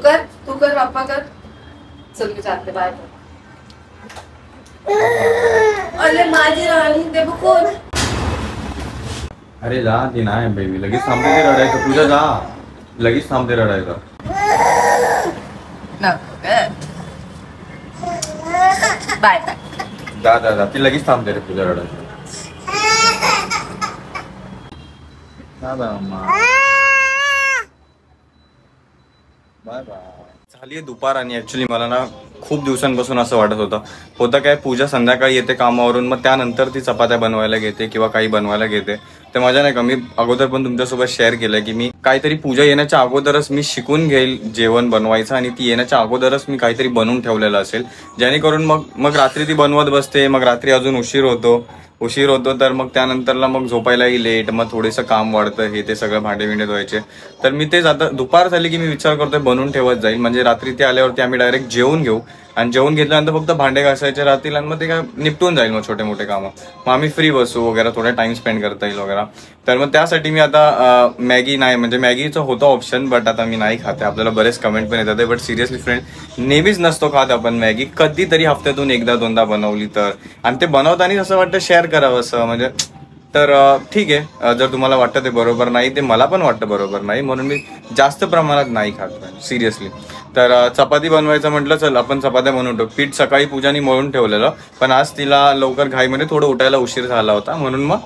तू कर पापा कर. चल मी जाते बाय. अरे माझी राणी ते बघून. अरे जा ती नाही बेबी लगेच थांबते ते रडायचं. पूजा जा लगेच थांबते रडायचं. बाय जा जा जा ती लगेच थांबते रे पूजा रडायचं. Bye bye. झाली आहे दुपार आणि ऍक्च्युली मला ना खूप दिवसांपासून असं वाटत होतं काय पूजा संध्याकाळी येते कामावरून, मग त्यानंतर ती चपात्या बनवायला घेते किंवा काही बनवायला घेते. तर माझ्या नाही का मी अगोदर पण तुमच्यासोबत शेअर केलंय की मी काहीतरी पूजा येण्याच्या अगोदरच मी शिकून घेईल जेवण बनवायचं आणि ती येण्याच्या अगोदरच मी काहीतरी बनवून ठेवलेलं असेल, जेणेकरून मग रात्री ती बनवत बसते, मग रात्री अजून उशीर होतो तर मग त्यानंतरला मग झोपायलाही लेट, मग थोडंसं काम वाढतं, हे ते सगळं भांडे बिंडे धुवायचे. तर मी तेच आता दुपार झाली की मी विचार करतोय बनवून ठेवत जाईल, म्हणजे रात्री ते आल्यावरती आम्ही डायरेक्ट जेवून घेऊ आणि जेवून घेतल्यानंतर फक्त भांडे घासायचे राहतील आणि मग ते काय निपटून जाईल मग छोटे मोठे कामं, मग आम्ही फ्री बसू वगैरे, थोडा टाइम स्पेंड करता येईल वगैरे. तर मग त्यासाठी मी आता मॅगी नाही, म्हणजे मॅगीचं होतं ऑप्शन बट आता मी नाही खाते. आपल्याला बरेच कमेंट पण येतात बट सिरियसली फ्रेंड नेहमीच नसतो खात आपण मॅगी, कधीतरी हफ्त्यातून एकदा दोनदा बनवली तर, आणि ते बनवताना असं वाटतं शेअर करावं असं म्हणजे. तर ठीक आहे, जर तुम्हाला वाटतं ते बरोबर नाही, ते मला पण वाटतं बरोबर नाही, म्हणून मी जास्त प्रमाणात नाही खात सिरियसली. तर चपाती बनवायचं म्हटलं चल आपण चपात्या बनवून ठेवू. पीठ सकाळी पूजानी मळून ठेवलेलं, पण आज तिला लवकर घाईमध्ये थोडं उठायला उशीर झाला होता, म्हणून मग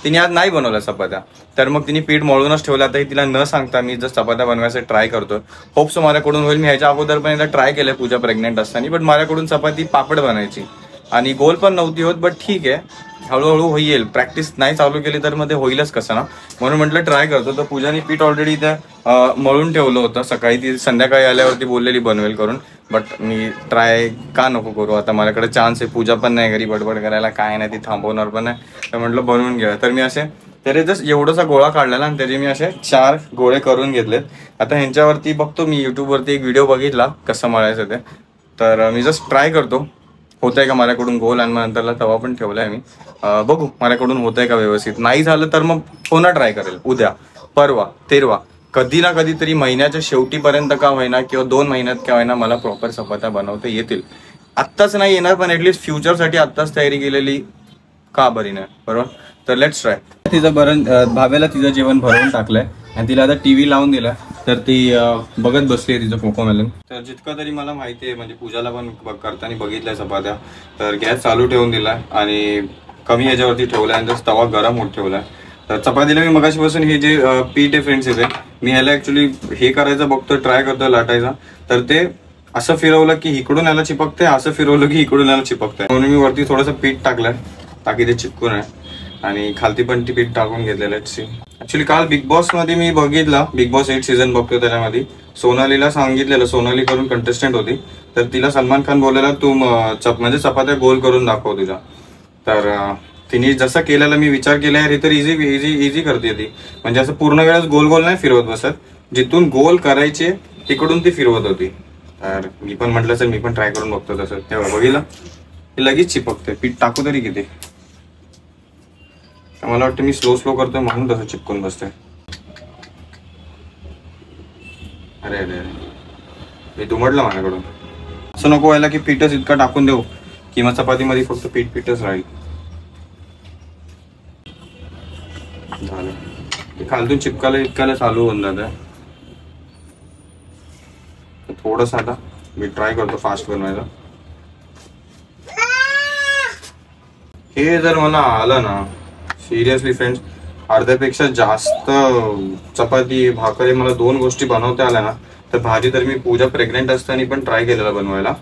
तिने आज नाही बनवल्या चपात्या. तर मग तिने पीठ मळूनच ठेवलं. आता तिला न सांगता मी जर चपात्या बनवायचं ट्राय करतो, होप्स माझ्याकडून होईल. मी ह्याच्या अगोदर पण एकदा ट्राय केलंय पूजा प्रेग्नेंट असताना, बट माझ्याकडून चपाती पापड बनायची आणि गोल पण नव्हती होत, बट ठीक आहे हळूहळू होईल. प्रॅक्टिस नाही चालू केली तर मग ते होईलच कसं ना, म्हणून म्हटलं ट्राय करतो. तर पूजाने पीठ ऑलरेडी त्या मळून ठेवलं होतं, सकाळी ती संध्याकाळी आल्यावरती बोललेली बनवेल करून, बट मी ट्राय का नको करू, आता माझ्याकडे चान्स आहे, पूजा पण नाही घरी बडबड करायला, काय नाही ती थांबवणार पण नाही, तर म्हटलं बनवून घ्या. तर मी असे तरी जस्ट एवढासा गोळा काढलेला आणि त्याचे मी असे 4 गोळे करून घेतलेत. आता ह्यांच्यावरती बघतो मी युट्यूबवरती एक व्हिडिओ बघितला कसं मळायचं ते, तर मी जस्ट ट्राय करतो होतंय का माझ्याकडून गोल, आणि मग नंतरला तवा पण ठेवलाय मी, बघू माझ्याकडून होतंय का व्यवस्थित. नाही झालं तर मग पुन्हा ट्राय करेल, उद्या परवा तेरवा कधी ना कधीतरी महिन्याच्या शेवटीपर्यंत का होईना किंवा 2 महिन्यात का होईना मला प्रॉपर चपात्या बनवता येतील. आत्ताच नाही येणार पण ऍटलीस्ट फ्युचरसाठी आत्ताच तयारी केलेली का बरी नाही, बरोबर. तर लेट्स ट्राय. तिचं भावेला तिचं जेवण भरवून टाकलंय आणि तिला आता टीव्ही लावून दिला, तर ती बघत बसली तिचं कोकोमेलन. तर जितकं तरी मला माहिती आहे, म्हणजे पूजाला पण करताना बघितलंय चपात्या, तर गॅस चालू ठेवून दिलाय आणि कमी याच्यावरती ठेवलाय आणि तसा तवा गरम होत ठेवलाय. तर चपातीला मी मगाशीपासून हे जे पीठ आहे फ्रेंड्स इथे, मी ह्याला ऍक्च्युली हे करायचं बघतोय, ट्राय करतोय लाटायचा, तर ते असं फिरवलं की इकडून याला चिपकते, असं फिरवलं की इकडून याला चिपकतंय, म्हणून मी वरती थोडंसं पीठ टाकलंय ताकी ते चिपकून आहे, आणि खालती पण ती पीठ टाकून घेतलेलं आहे. ऍक्च्युली काल बिग बॉस मध्ये मी बघितलं, बिग बॉस 8 सीझन बघतो, त्याच्यामध्ये सोनालीला सांगितलेलं, सोनाली करून कंटेस्टंट होती, तर तिला सलमान खान बोलायला तू म्हणजे चपात्या गोल करून दाखव तुझ्या. तर तिने जसं केलेलं मी विचार केला हे तर इझी करते ती, म्हणजे असं पूर्ण वेळेस गोल गोल नाही फिरवत बसत, जिथून गोल करायचे तिकडून ती फिरवत होती. तर मी पण म्हटलं सर मी पण ट्राय करून बघतो तसं. तेव्हा बघितलं हे लगेच चिपकते, पीठ टाकू तरी किती. मला वाटतं मी स्लो करतोय म्हणून तसं चिपकून बसतोय. अरे अरे मी दुमडलं माझ्याकडून. असं नको व्हायला की पीठच इतका टाकून देऊ की मग चपातीमध्ये फक्त पीठच राहील. झालं ते खालतून इतकाला चालू होऊन जात. थोडस आता मी ट्राय करतो फास्ट बनवायला. हे जर मला आलं ना सिरियसली फ्रेंड्स, अर्ध्यापेक्षा जास्त चपाती भाकरी मला 2 गोष्टी बनवता आल्या ना, तर भाजी तर मी पूजा प्रेग्नेंट असताना पण ट्राय केलेला बनवायला,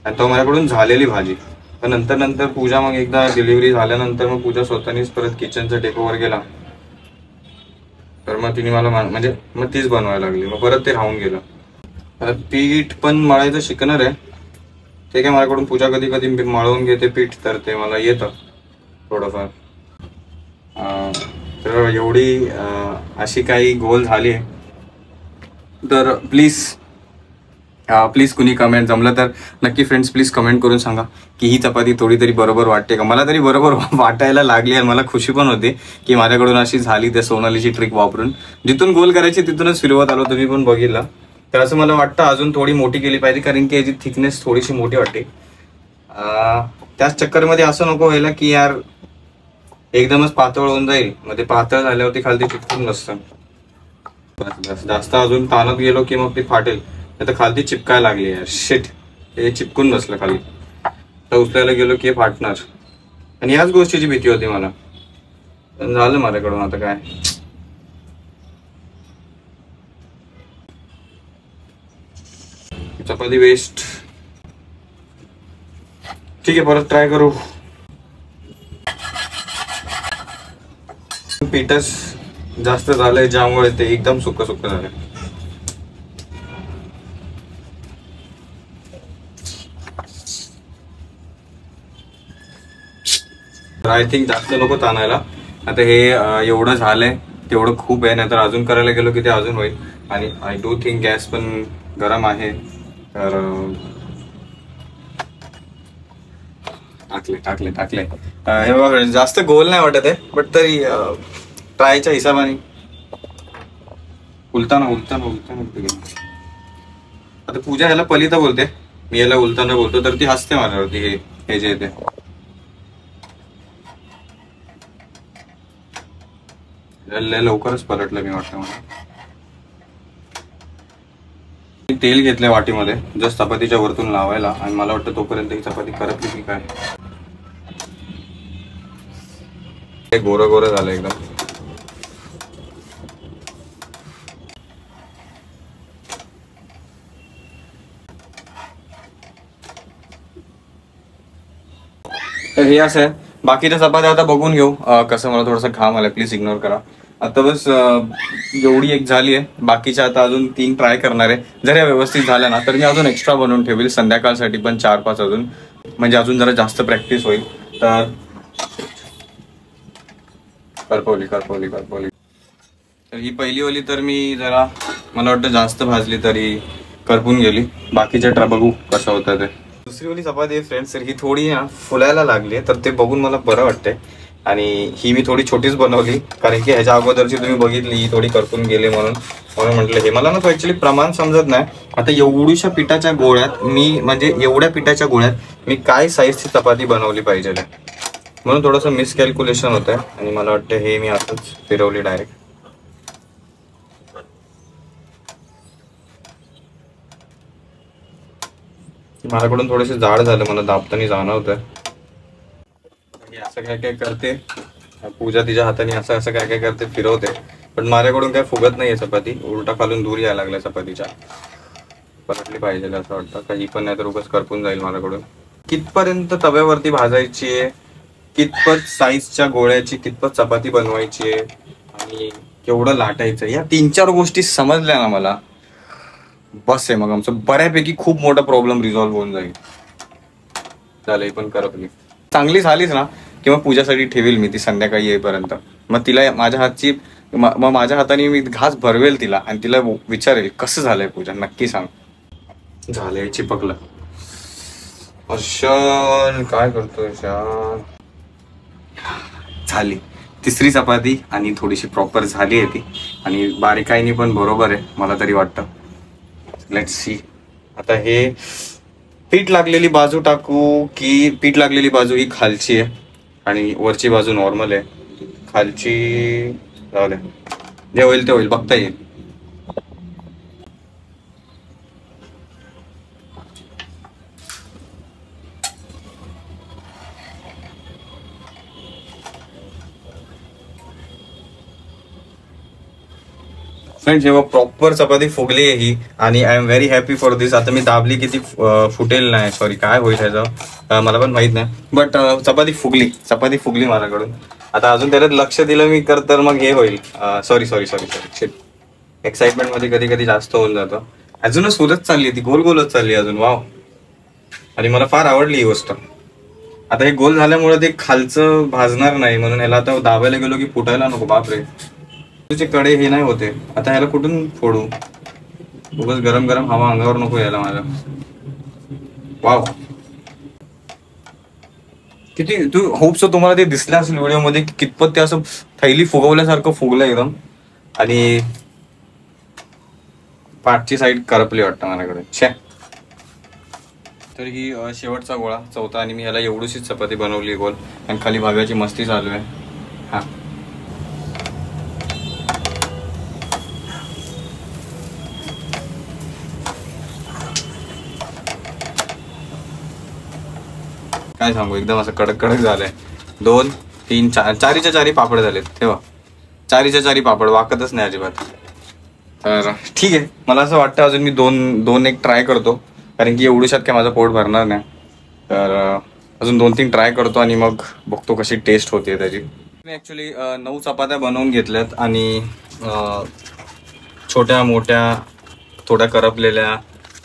आणि तो माझ्याकडून झालेली भाजी. पण नंतर पूजा मग एकदा डिलिव्हरी झाल्यानंतर मग पूजा स्वतःनीच परत किचनचा टेक ओव्हर केला, तर मग तिने मला म्हणजे मग तीच बनवायला लागली, मग परत ते राहून गेलं. आता पीठ पण मळायचं शिकणार आहे, ते काय माझ्याकडून पूजा कधी कधी मळवून घेते पीठ, तर ते मला येतं थोडंफार. तर एवढी अशी काही गोल झाली आहे, तर प्लीज कुणी कमेंट जमलं तर नक्की फ्रेंड्स प्लीज कमेंट करून सांगा की ही चपाती थोडी तरी बरोबर वाटते का. मला तरी बरोबर वाटायला लागली आणि मला खुशी पण होती की माझ्याकडून अशी झाली त्या सोनालीची ट्रिक वापरून. जिथून गोल करायची तिथूनच फिरवत आलो, तुम्ही पण बघितलं. तर असं मला वाटतं अजून थोडी मोठी केली पाहिजे, कारण की याची थिकनेस थोडीशी मोठी वाटते. त्याच चक्करमध्ये असं नको व्हायला की यार एकदमच पातळ होऊन जाईल, मग ते पातळ झाल्यावरती खालती चिपकून बसतं. जास्त अजून ताणत गेलो की मग ती फाटेल, नाही तर खालती चिपकायला लागली यार. शिट, हे चिपकून बसलं खाली. तर उचलायला गेलो की हे फाटणार, आणि याच गोष्टीची भीती होती मला. पण झालं माझ्याकडून, आता काय. चपाती वेस्ट. ठीक आहे, परत ट्राय करू. पीठच जास्त झालंय ज्यामुळे ते एकदम सुक्क सुक्क झालंय. आय थिंक जास्त नको ताणायला. आता हे एवढं झालंय तेवढं खूप आहे, नाहीतर अजून करायला गेलो की ते अजून होईल. आणि आय डू थिंक गॅस पण गरम आहे, तर टाकले. हे बघा, जास्त गोल नाही वाटत आहे, बट तरी ट्रायच्या हिसाबाने. उलताना आता पूजा ह्याला पलिता बोलते, मी याला उलताना बोलतो, तर ती हसते माझ्यावरती. हे जे येते लवकरच पलटलं मी वाटतं मला. तेल घेतलंय वाटीमध्ये जस्ट चपातीच्या वरतून लावायला, आणि मला वाटतं तोपर्यंत ही चपाती करपली की काय. गोरं झालं एकदम. तर हे असं आहे. बाकीच्या चपात्या आता बघून घेऊ कसं. मला थोडासा घाम आला, प्लीज इग्नोर करा. आता बस एवढी एक झाली आहे, बाकीच्या आता अजून 3 ट्राय करणार आहे. जर या व्यवस्थित झाल्या ना तर मी अजून एक्स्ट्रा बनवून ठेवेल संध्याकाळसाठी पण 4-5 अजून, म्हणजे अजून जरा जास्त प्रॅक्टिस होईल. तर करपवली. तर ही पहिली ओली तर मी जरा, मला वाटतं जास्त भाजली तरी करपून गेली. बाकीच्या ट्राय बघू कसं होतं ते. दुसरी ओली चपाती फ्रेंड्स, तर ही थोडी फुलायला लागली, तर ते बघून मला बरं वाटतंय. आणि ही मी थोडी छोटीच बनवली, कारण की ह्याच्या अगोदरची तुम्ही बघितली ही थोडी करपून गेली, म्हणून म्हटलं हे. मला ना तो ऍक्च्युली प्रमाण समजत नाही. आता एवढ्याशा पिठाच्या गोळ्यात मी, म्हणजे एवढ्या पिठाच्या गोळ्यात मी काय साईजची चपाती बनवली पाहिजे, म्हणून थोडंसं मिसकॅल्क्युलेशन होत आहे. आणि मला वाटतं हे मी असंच फिरवली डायरेक्ट. माझ्याकडून थोडेसे जाड झालं, मला दाबताना जाणवतं. असं काय करते पूजा, तिच्या हाताने असं काय करते, फिरवते. पण माझ्याकडून काय फुगत नाहीये चपाती, उलटा खालून दूर यायला लागल्या चपातीच्या. पलटली पाहिजे असं वाटतं, काही पण नाही तर उगाच करपून जाईल माझ्याकडून. कितपर्यंत तव्यावरती भाजायची आहे, कितपत साईजच्या गोळ्याची, कितपत चपाती बनवायची आहे, आणि केवढं लाटायचं, या 3-4 गोष्टी समजल्या ना मला, बस आहे. मग आमचं बऱ्यापैकी खूप मोठा प्रॉब्लेम रिझॉल्व्ह होऊन जाईल. झालंय पण करपली. चांगली झालीच ना किंवा पूजासाठी ठेवेल मी ती संध्याकाळी येईपर्यंत. मग तिला माझ्या हातची, मग माझ्या हाताने मी घास भरवेल तिला, आणि तिला विचारेल कसं झालंय पूजा, नक्की सांग. झालंय, चिपकलं. अशाल काय करतोय शाल. झाली तिसरी चपाती, आणि थोडीशी प्रॉपर झाली आहे ती, आणि बारीकाईनी पण बरोबर आहे मला तरी वाटतं. Let's see. आता हे पीठ लागलेली बाजू टाकू की पीठ लागलेली बाजू ही खालची आहे आणि वरची बाजू नॉर्मल आहे. खालची जाऊ दे, जे होईल ते होईल, बघता येईल. फ्रेंड्स, जेव्हा प्रॉपर चपाती फुगली आहे ही, आणि I am very happy for this. आता मी दाबली की ती फुटेल नाही, सॉरी काय होईल ह्याचं मला पण माहित नाही, बट चपाती फुगली माझ्याकडून. आता अजून त्याच्यात लक्ष दिलं मी तर मग हे होईल. सॉरी एक्साइटमेंट मध्ये कधी कधी जास्त होऊन जातं. अजूनच फुलत चालली ती, गोलच चालली अजून. वाव. आणि मला फार आवडली ही गोष्ट. आता हे गोल झाल्यामुळे ते खालचं भाजणार नाही, म्हणून ह्याला आता दाबायला गेलो की फुटायला नको. बापरे, तुझे कडे हे नाही होते. आता ह्याला कुठून फोडू, उगाच गरम गरम हवा अंगावर नको यायला माझ्या. वाव, किती तू होप्स तुम्हाला ते दिसलं असेल व्हिडिओ मध्ये, कितपत ते असं थैली फुगवल्यासारखं फुगलं एकदम. आणि पाठची साईड करपली वाटतं माझ्याकडे. छे. तर ही शेवटचा गोळा चौथा आणि मी ह्याला एवढीशीच चपाती बनवली गोल आणि खाली भाव्याची मस्ती चालू आहे. हा काय सांगू, एकदम असं कडक कडक झालंय. 2 3 4 चारीच्या चारी पापड झालेत. तेव्हा चारीच्या चारी पापड वाकतच नाही अजिबात. तर ठीक आहे, मला असं वाटतं अजून मी दोन एक ट्राय करतो, कारण की एवढ्याशात काय माझं पोट भरणार नाही. तर अजून 2-3 ट्राय करतो आणि मग बघतो कशी टेस्ट होते त्याची. मी ॲक्च्युली 9 चपात्या बनवून घेतल्यात आणि छोट्या मोठ्या, थोड्या करपलेल्या,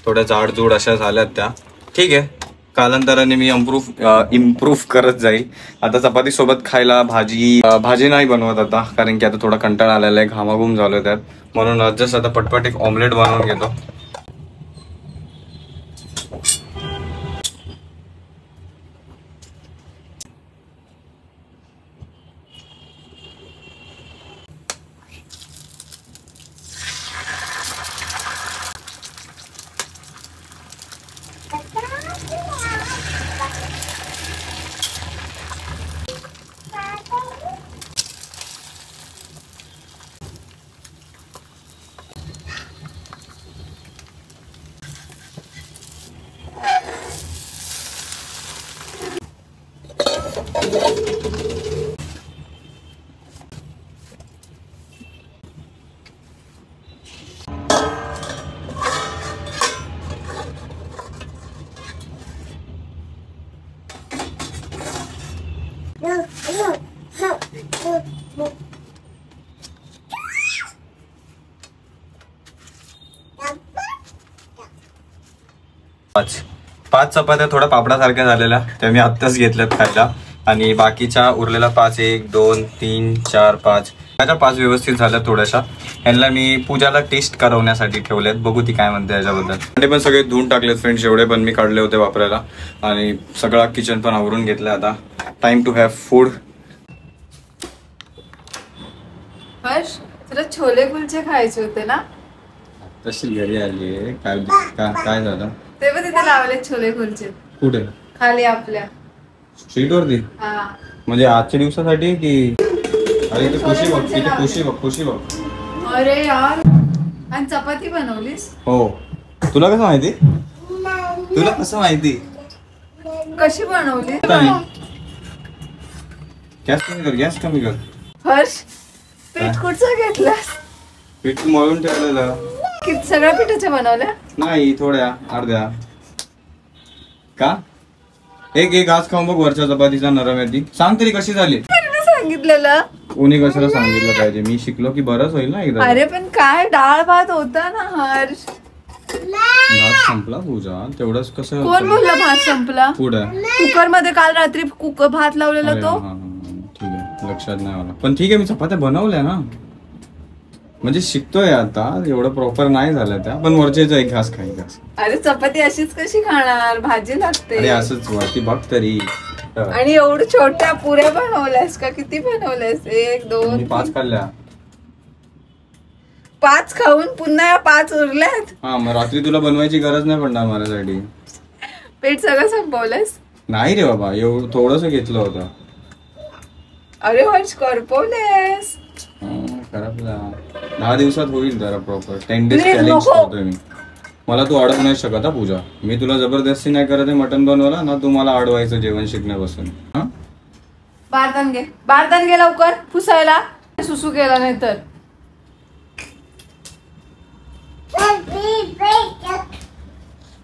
थोड्या जाडजूड अशा झाल्यात त्या. ठीक आहे, कालांतराने मी इम्प्रूव्ह करत जाईल. आता चपाती सोबत खायला भाजी नाही बनवत आता, कारण की आता थोडा कंटाळा आलेला आहे, घामाघूम झालोय त्यात. म्हणून जस्ट आता पटपट एक ऑमलेट बनवून घेतो. पाच चपात्या थोड्या पापडासारख्या झालेल्या, त्या मी आत्ताच घेतल्यात खायला. आणि बाकीच्या उरलेल्या 5 1 2 3 4 5 त्याच्या 5 व्यवस्थित झाल्या थोड्याशा. ह्यांना मी पूजाला टेस्ट करवण्यासाठी ठेवल्यात, बघू ती काय म्हणते याच्याबद्दल. ते पण सगळे धुवून टाकलेत फ्रेंड्स, एवढे पण मी काढले होते वापरायला. आणि सगळा किचन पण आवरून घेतलं. आता time to have food. Harsh, तुला छोले कुलचे खायचे होते ना? तशी घरी आली आहे. काय झालं? ते पण तिथे लावले छोले कुलचे. कुठे? खाली आपल्या स्ट्रीट वरती. हा, म्हणजे आजच्या दिवसासाठी की? अरे इथे खुशी बघ, इथे खुशी बघ. अरे यार, आणि चपाती बनवलीस? हो. तुला कसं माहिती? कशी बनवली? गॅस कमी कर. हर्ष, पीठ कुठचं घेतलंस? पीठ मळून ठेवलेलं. किती सगळ्या पिठाच्या बनवल्या? नाही, थोड्या अर्ध्या. का? एक घास खाऊन बघ वरच्या चपातीचा नरम आहे ती. सांग तरी कशी झाली? सांगितलेलं. कोणी कशाला सांगितलं पाहिजे? मी शिकलो की बरंच होईल ना एकदा. अरे पण काय डाळ भात होता ना हर्ष. भात संपला पूजा, तेवढंच कसं? कोण बोलला भात संपला? पुढे कुकर मध्ये काल रात्री भात लावलेला तो. ठीक आहे, लक्षात नाही मला. पण ठीक आहे, मी चपात्या बनवल्या ना, म्हणजे शिकतोय आता. एवढं प्रॉपर नाही झालं त्या, पण वरचेचा एक घास खाई घास. अरे चपाती अशीच कशी खाणार? भाजी लागते. अरे असंच वरती बघ तरी. आणि एवढं छोट्या पुऱ्या बनवल्यास का? किती बनवल्यास? 1 2 5 खाल्ल्या. 5 खाऊन पुन्हा 5 उरल्यात. हा, मग रात्री तुला बनवायची गरज नाही पडणार माझ्यासाठी. पेट सगळं संपवलंस? नाही रे बाबा, एवढं थोडस घेतलं होतं. अरे हर्ष, करपवलेस. खराबला 10 दिवसात होईल जरा प्रॉपर. 10 डेज चॅलेंज करतोय मी. मला तू अडवू नाही शकत हा पूजा. मी तुला जबरदस्ती नाही करत आहे मटन बनवायला ना. तू मला अडवायचं जेवण शिकण्यापासून. बारदान घे लवकर पुसायला. सुसू केला नाही तर.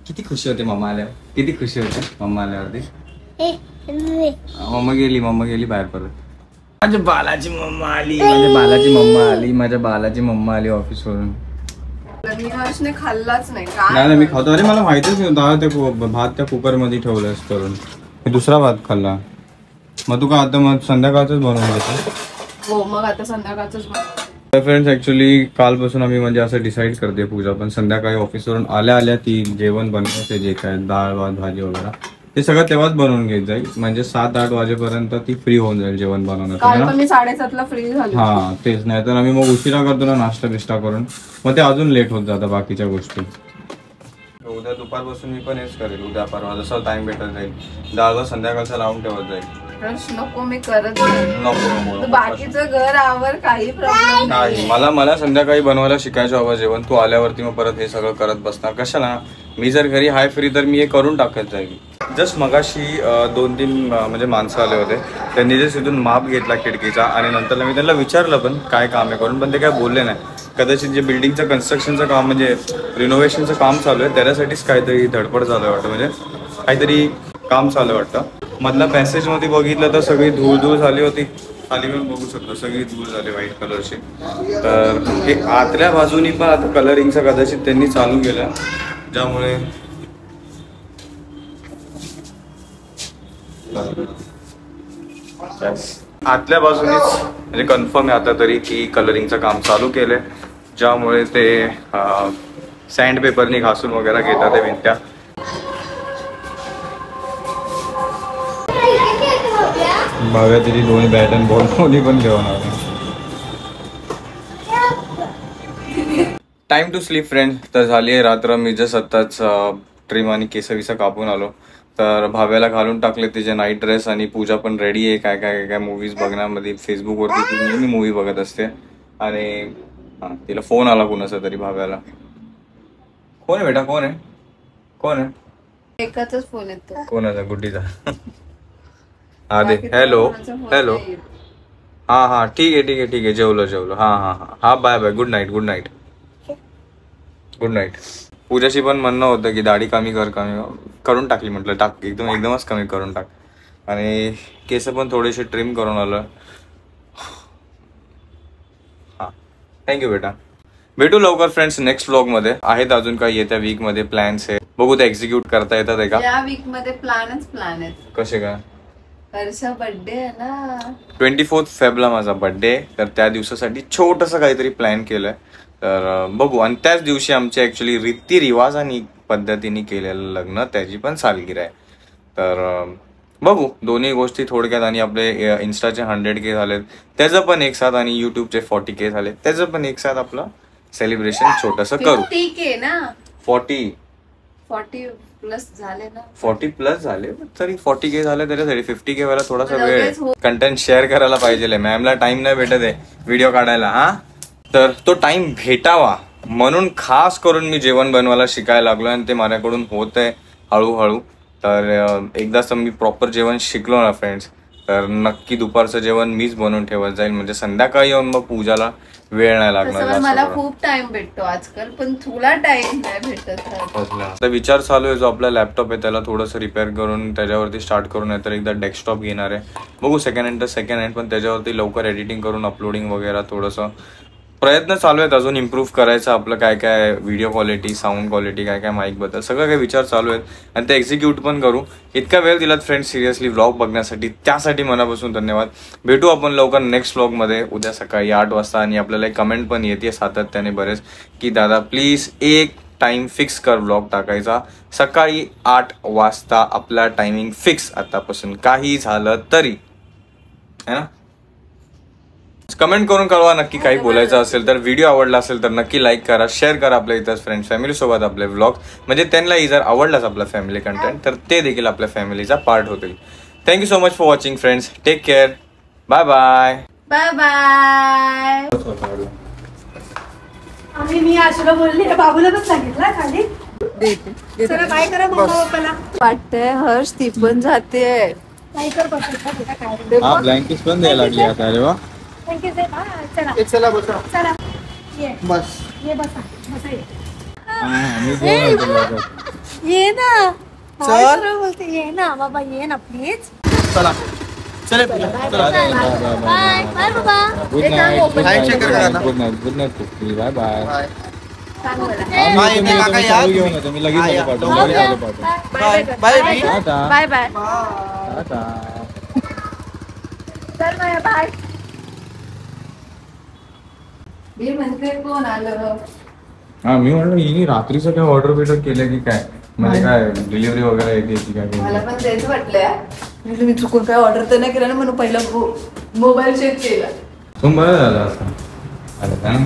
किती खुशी होते मम्मा आल्यावर. किती खुशी होते मम्मा आल्यावरती. मम्मा गेली बाहेर परत. माझ्या बालाची मम्मा आली ऑफिसवरून. हर्षने खाल्लाच नाही. नाही मी खातो. अरे मला माहितीच नव्हतं भात त्या कुकर मध्ये ठेवलंस करून. मी दुसरा भात खाल्ला. मग तू का आता मग संध्याकाळच बनवून देतो? हो, मग आता संध्याकाळच. फ्रेंड्स, ऍक्च्युली कालपासून आम्ही म्हणजे असं डिसाईड करते पूजा पण संध्याकाळी ऑफिसवरून आल्या ती जेवण बनवायचे जे काय डाळ भात भाजी वगैरे ते सगळं तेव्हाच बनवून घेत जाईल, म्हणजे 7-8 वाजेपर्यंत ती फ्री होऊन जाईल जेवण काल बनवण्यासाठी. पण मी 7:30ला फ्री झाली. हा तेच, नाही तर आम्ही मग उशिरा करतो ना नाश्ता बिष्टा करून, मग ते अजून लेट होत जातं बाकीच्या गोष्टी. उद्या दुपारपासून मी पण हेच करेल, उद्या परवा जसा टाइम भेटत जाईल डाळ संध्याकाळचा लावून ठेवत जाईल. नको मी करत नाही. नको बाकीचं घर आवर काही प्रॉब्लेम नाही. मला संध्याकाळी बनवायला शिकायचं हवं जेवण. तू आल्यावरती मग परत हे सगळं करत बसणार कशाला. मी जर घरी हाय फ्री तर मी हे करून टाकत जाईल. जस्ट मगाशी 2-3 म्हणजे माणसं आले होते, त्यांनी जस्ट इथून माप घेतला खिडकीचा आणि नंतर मी त्यांना विचारलं पण काय काम आहे करून, पण ते काय बोलले नाही. कदाचित जे बिल्डिंगचं कन्स्ट्रक्शनचं काम म्हणजे रिनोव्हेशनचं काम चालू आहे त्याच्यासाठीच काहीतरी धडपड झालं वाटतं, म्हणजे काहीतरी काम चालू आहे वाटतं. मधल्या पॅसेजमध्ये बघितलं तर सगळी धूळ झाली होती, खाली पण बघू शकतो सगळी धूळ झाली व्हाईट कलरची. तर हे आतल्या बाजूनी पण आता कलरिंगचा कदाचित त्यांनी चालू केलं, ज्यामुळे आतल्या बाजूनीच म्हणजे कन्फर्म आहे आता तरी की कलरिंगचं काम चालू केलंय, ज्यामुळे ते सँड पेपरनी घासून वगैरे घेतात ते भिंत्या. भाव्या तरी 2 बॅट अँड बॉल दोन्ही पण घेऊन आले. Time to sleep friend. तर झाली आहे रात्र. मी जस्ट आत्ताच ट्रिम आणि केसविसा कापून आलो. तर भाव्याला घालून टाकले तिचे नाईट ड्रेस आणि पूजा पण रेडी आहे काय काय काय मूवीज बघण्यामध्ये. फेसबुकवरती ती नेहमी मूवी बघत असते आणि तिला फोन आला कुणाचा तरी भाव्याला. कोण आहे बेटा, कोण आहे, कोण आहे? एकाचाच फोन येतो. कोणाचा? गुड्डीचा. हा दे. Hello hello. हा ठीक आहे जेवलो. हा bye good night good night. पूजाशी पण म्हणणं होतं की दाढी कमी करून टाकली, म्हटलं टाक एकदमच कमी करून टाक. आणि केस पण थोडेसे ट्रिम करून आलं. हा थँक्यू बेटा. भेटू लवकर फ्रेंड्स नेक्स्ट व्लॉग मध्ये. आहेत अजून काही येत्या वीक मध्ये प्लॅन्स आहे, बघू ते एक्झिक्यूट करता येतात का. या वीक मध्ये प्लॅनच आहेत. कसे काय? हर्षा बर्थडे आहे ना, 24 फेब्रुवारीला माझा बर्थडे. तर त्या दिवसासाठी छोटंसं काहीतरी प्लॅन केलंय, तर बघू. आणि त्याच दिवशी आमच्या ऍक्च्युली रीतिरिवाजाने पद्धतीने केलेलं लग्न, त्याची पण सालगिरह आहे. तर बघू दोन्ही गोष्टी थोडक्यात. आणि आपले इन्स्टाचे 100K झालेत त्याचं पण एक साथ, आणि युट्यूबचे 40K झाले त्याचं पण एक साथ आपलं सेलिब्रेशन छोटंसं करू. 50K ना, 40 प्लस झाले ना, 40 प्लस झाले तरी 40K झाले त्याच्यासाठी 50K व्हायला थोडासा वेळ आहे. कंटेंट शेअर करायला पाहिजे. मॅमला टाइम नाही भेटत आहे व्हिडिओ काढायला. हा तर तो टाइम भेटावा म्हणून खास करून मी जेवण बनवायला शिकायला लागलो आणि ते माझ्याकडून होत आहे हळूहळू. तर एकदाच मी प्रॉपर जेवण शिकलो ना फ्रेंड्स, तर नक्की दुपारचं जेवण मीच बनवून ठेवत जाईल, म्हणजे संध्याकाळी येऊन मग पूजाला वेळ नाही लागणार. मला खूप टाइम भेटतो आजकाल, पण तुला टाइम नाही भेटत. तर विचार चालू आहे जो आपला लॅपटॉप आहे त्याला थोडंसं रिपेअर करून त्याच्यावरती स्टार्ट करून, नाही तर एकदा डेस्कटॉप घेणार आहे. बघू सेकंड हँड, पण त्याच्यावरती लवकर एडिटिंग करून अपलोडिंग वगैरे थोडंसं प्रयत्न चालू आहेत अजून इम्प्रूव्ह करायचं. आपलं काय काय व्हिडिओ क्वालिटी, साऊंड क्वालिटी, काय काय माईक बद्दल सगळं काही विचार चालू आहेत आणि ते एक्झिक्यूट पण करू. इतका वेळ दिलात फ्रेंड्स सिरियसली व्लॉग बघण्यासाठी, त्यासाठी मनापासून धन्यवाद. भेटू आपण लवकर नेक्स्ट व्लॉगमध्ये उद्या सकाळी 8 वाजता. आणि आपल्याला एक कमेंट पण येते सातत्याने बरेच की दादा प्लीज एक टाइम फिक्स कर व्लॉग टाकायचा. सकाळी 8 वाजता आपला टायमिंग फिक्स आतापासून, काही झालं तरी है ना. कमेंट करून कळवा नक्की काही बोलायचं असेल तर. व्हिडिओ आवडला असेल तर नक्की लाईक करा, शेअर करा आपल्या इतर फ्रेंड्स फॅमिली सोबत आपले व्लॉग, म्हणजे त्यांनाही जर आवडलाच आपला फॅमिली कंटेंट तर ते देखील आपल्या फॅमिलीचा पार्ट होतील. Thank you so much for watching friends. Take care. Bye bye. Bye bye. आणि मी आशूला बोलले, बाबूला पण सांगितलं खाली काय करा मम्मा पप्पाला वाटतंय हर्ष ती पण जाते. काय कर बस हा ब्लँकेट पण द्यायला लागली आता. अरे वा. थँक्यू चला चला बसा. चला ये बस ये बसा बसा ये ना. चल. बोलते ये ना बाबा, ये ना प्लीज. चला चले बाय बाय बाबा. Good night. हाय चेकर करा ना. Good night. Bye bye. Bye bye मी काका या घेऊन येतो मी लगेच पाठवतो. Bye bye bye bye. चल बाय. मी म्हणते कोण आलं. हा मी म्हणलं हिने रात्रीचं काय ऑर्डर बिर्डर केलं की काय. म्हणजे काय डिलिव्हरी वगैरे येते की काय? मला पण तेच वाटलंय. मी चुकून काय ऑर्डर तर नाही केलं ना, म्हणून पहिला मोबाईल चेक केला. तुम बरं झालं असं. अरे काय